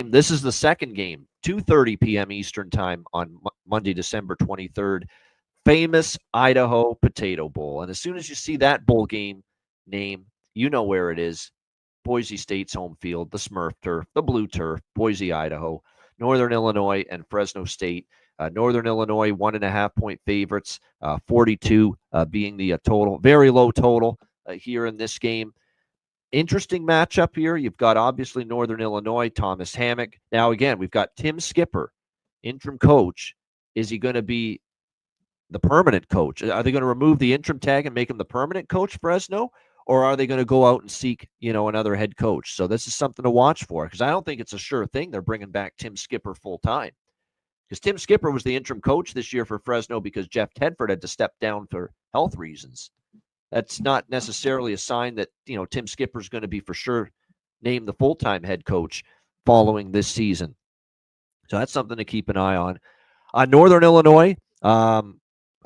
This is the second game, 2:30 p.m. Eastern time on Monday, December 23rd. Famous Idaho Potato Bowl. And as soon as you see that bowl game name, you know where it is. Boise State's home field, the Smurf turf, the blue turf, Boise, Idaho, Northern Illinois, and Fresno State. Northern Illinois, 1.5-point favorites, 42 being the total. Very low total here in this game. Interesting matchup here. You've got obviously Northern Illinois, Thomas Hammock. Now, again, we've got Tim Skipper, interim coach. Is he going to be the permanent coach? Are they going to remove the interim tag and make him the permanent coach, Fresno? Or are they going to go out and seek, another head coach? So this is something to watch for, because I don't think it's a sure thing they're bringing back Tim Skipper full time. Because Tim Skipper was the interim coach this year for Fresno because Jeff Tedford had to step down for health reasons. That's not necessarily a sign that, Tim Skipper's going to be for sure named the full-time head coach following this season. So that's something to keep an eye on. Northern Illinois, a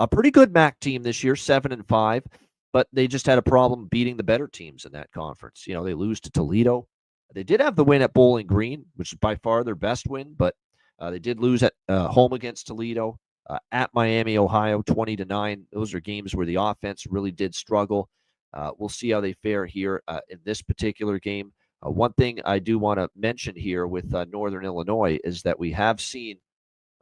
pretty good MAC team this year, 7-5, but they just had a problem beating the better teams in that conference. They lose to Toledo. They did have the win at Bowling Green, which is by far their best win, but they did lose at home against Toledo. At Miami, Ohio, 20-9. Those are games where the offense really did struggle. We'll see how they fare here in this particular game. One thing I do want to mention here with Northern Illinois is that we have seen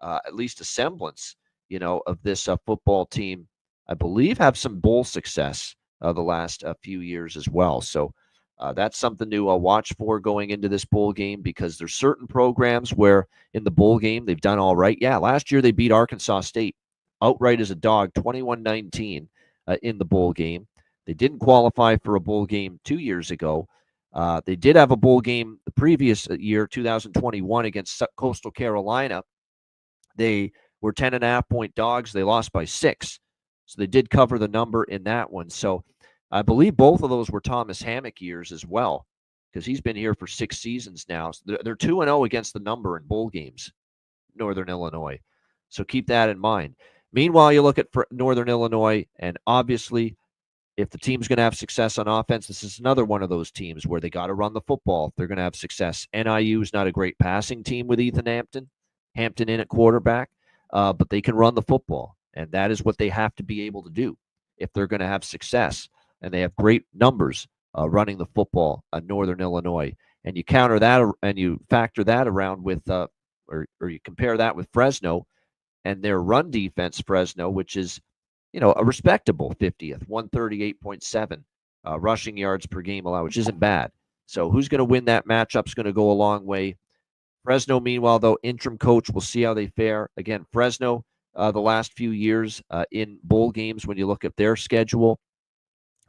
at least a semblance, of this football team, I believe, have some bowl success the last few years as well. So that's something to watch for going into this bowl game, because there's certain programs where in the bowl game they've done all right. Yeah, last year they beat Arkansas State outright as a dog, 21-19 in the bowl game. They didn't qualify for a bowl game 2 years ago. They did have a bowl game the previous year, 2021, against Coastal Carolina. They were 10.5-point dogs. They lost by 6. So they did cover the number in that one. So I believe both of those were Thomas Hammock years as well, because he's been here for 6 seasons now. So they're 2-0 against the number in bowl games, Northern Illinois. So keep that in mind. Meanwhile, you look at Northern Illinois, and obviously, if the team's going to have success on offense, this is another one of those teams where they got to run the football if they're going to have success. NIU is not a great passing team with Ethan Hampton in at quarterback, but they can run the football, and that is what they have to be able to do if they're going to have success. And they have great numbers running the football at Northern Illinois. And you counter that, and you factor that around with, or you compare that with Fresno and their run defense, Fresno, which is, a respectable 50th, 138.7 rushing yards per game allowed, which isn't bad. So who's going to win that matchup is going to go a long way. Fresno, meanwhile, though, interim coach, we'll see how they fare. Again, Fresno, the last few years in bowl games, when you look at their schedule,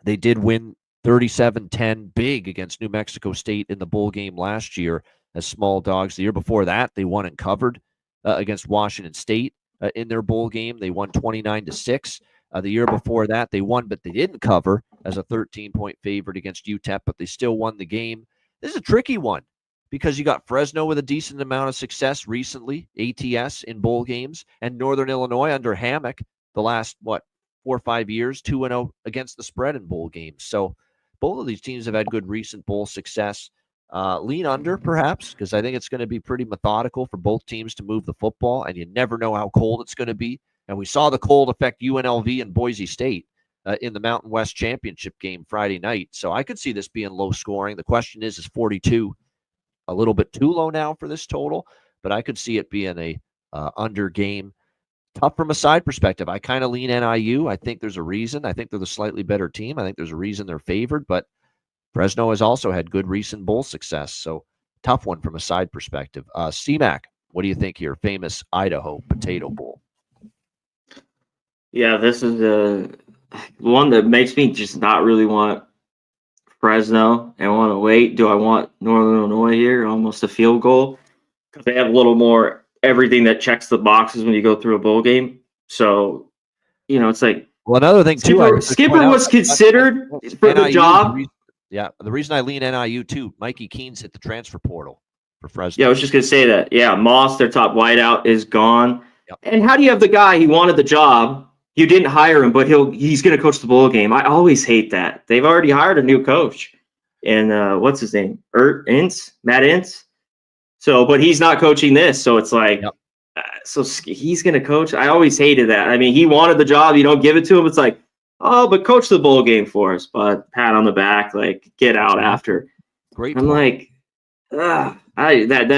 they did win 37-10 big against New Mexico State in the bowl game last year as small dogs. The year before that, they won and covered against Washington State in their bowl game. They won 29-6. The year before that, they won, but they didn't cover as a 13-point favorite against UTEP, but they still won the game. This is a tricky one because you got Fresno with a decent amount of success recently, ATS in bowl games, and Northern Illinois under Hammock the last, 4 or 5 years, 2-0 against the spread in bowl games. So both of these teams have had good recent bowl success. Lean under, perhaps, because I think it's going to be pretty methodical for both teams to move the football, and you never know how cold it's going to be. And we saw the cold affect UNLV and Boise State in the Mountain West Championship game Friday night. So I could see this being low scoring. The question is 42 a little bit too low now for this total? But I could see it being a under game. Tough from a side perspective. I kind of lean NIU. I think there's a reason. I think they're the slightly better team. I think there's a reason they're favored, but Fresno has also had good recent bowl success. So tough one from a side perspective. CMAC, what do you think here? Famous Idaho Potato Bowl. Yeah, this is the one that makes me just not really want Fresno and want to wait. Do I want Northern Illinois here? Almost a field goal. Because they have a little more everything that checks the boxes when you go through a bowl game. So, it's like. Well, another thing, too. Skipper was considered for the job. The reason I lean NIU, too, Mikey Keene's hit the transfer portal for Fresno. Yeah, I was just going to say that. Yeah, Moss, their top wideout, is gone. Yep. And how do you have the guy, he wanted the job, you didn't hire him, but he's going to coach the bowl game? I always hate that. They've already hired a new coach. And what's his name? Matt Ince. So, but he's not coaching this. So it's like, Yep. so he's going to coach. I always hated that. I mean, he wanted the job. You don't give it to him. It's like, oh, but coach the bowl game for us. But pat on the back, like get out after. Great. I'm like, that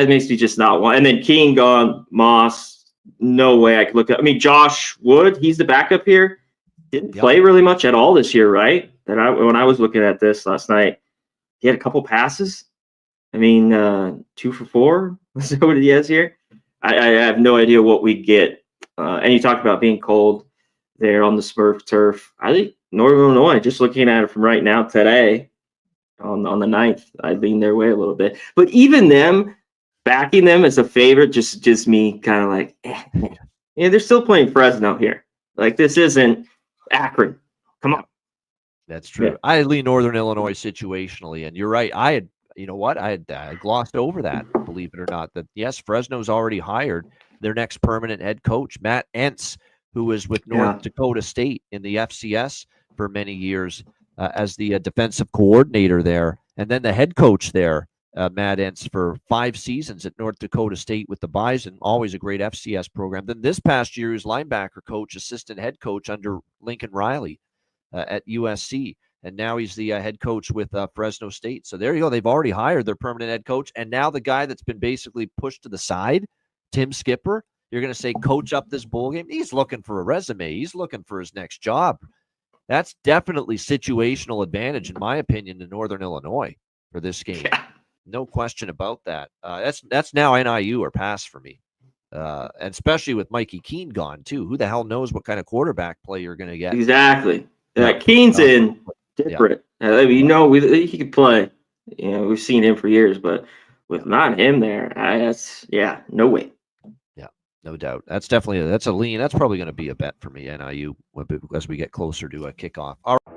makes me just not want. And then King gone, Moss. No way I could look at. I mean, Josh Wood, he's the backup here. Didn't play really much at all this year, right? When I was looking at this last night, he had a couple passes. I mean, 2 for 4. Is that what he has here? I have no idea what we get. And you talked about being cold there on the Smurf turf. I think Northern Illinois, just looking at it from right now today, on the 9th, I lean their way a little bit. But even them, backing them as a favorite, just me kind of like, yeah, they're still playing Fresno here. Like, this isn't Akron. Come on. That's true. Yeah. I lean Northern Illinois situationally, and you're right. I had glossed over that, believe it or not, that yes, Fresno's already hired their next permanent head coach, Matt Entz, who was with North Dakota State in the FCS for many years as the defensive coordinator there, and then the head coach there, Matt Entz, for 5 seasons at North Dakota State with the Bison, always a great FCS program. Then this past year, he was linebacker coach, assistant head coach under Lincoln Riley at USC. And now he's the head coach with Fresno State. So there you go. They've already hired their permanent head coach. And now the guy that's been basically pushed to the side, Tim Skipper, you're going to say, coach up this bowl game? He's looking for a resume. He's looking for his next job. That's definitely situational advantage, in my opinion, to Northern Illinois for this game. Yeah. No question about that. That's now NIU or pass for me. And especially with Mikey Keene gone, too. Who the hell knows what kind of quarterback play you're going to get? Exactly. Keene's in. Different. I mean, he could play. We've seen him for years, but with not him there, no way. Yeah, no doubt. That's definitely that's a lean. That's probably going to be a bet for me, NIU, as we get closer to a kickoff. All right.